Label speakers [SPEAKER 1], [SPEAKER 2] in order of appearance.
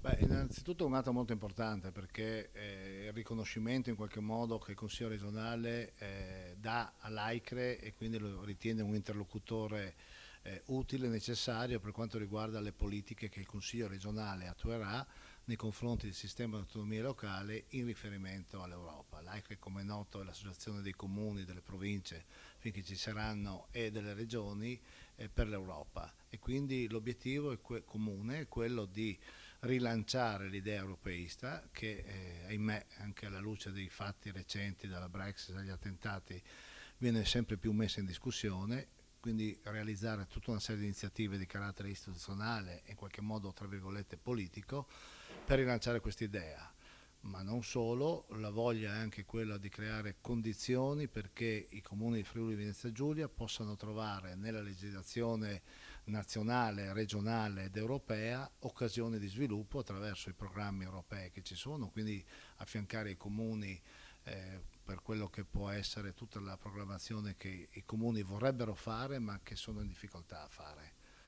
[SPEAKER 1] Beh, innanzitutto un atto molto importante perché il riconoscimento in qualche modo che il Consiglio regionale dà all'AICRE e quindi lo ritiene un interlocutore utile e necessario per quanto riguarda le politiche che il Consiglio regionale attuerà nei confronti del sistema di autonomia locale in riferimento all'Europa. L'AICRE, come è noto, è l'associazione dei comuni, delle province, finché ci saranno, e delle regioni per l'Europa, e quindi l'obiettivo comune è quello di rilanciare l'idea europeista che, ahimè, anche alla luce dei fatti recenti dalla Brexit agli attentati, viene sempre più messa in discussione, quindi realizzare tutta una serie di iniziative di carattere istituzionale e in qualche modo, tra virgolette, politico, per rilanciare quest'idea. Ma non solo, la voglia è anche quella di creare condizioni perché i comuni di Friuli Venezia Giulia possano trovare nella legislazione nazionale, regionale ed europea occasioni di sviluppo attraverso i programmi europei che ci sono, quindi affiancare i comuni per quello che può essere tutta la programmazione che i comuni vorrebbero fare ma che sono in difficoltà a fare.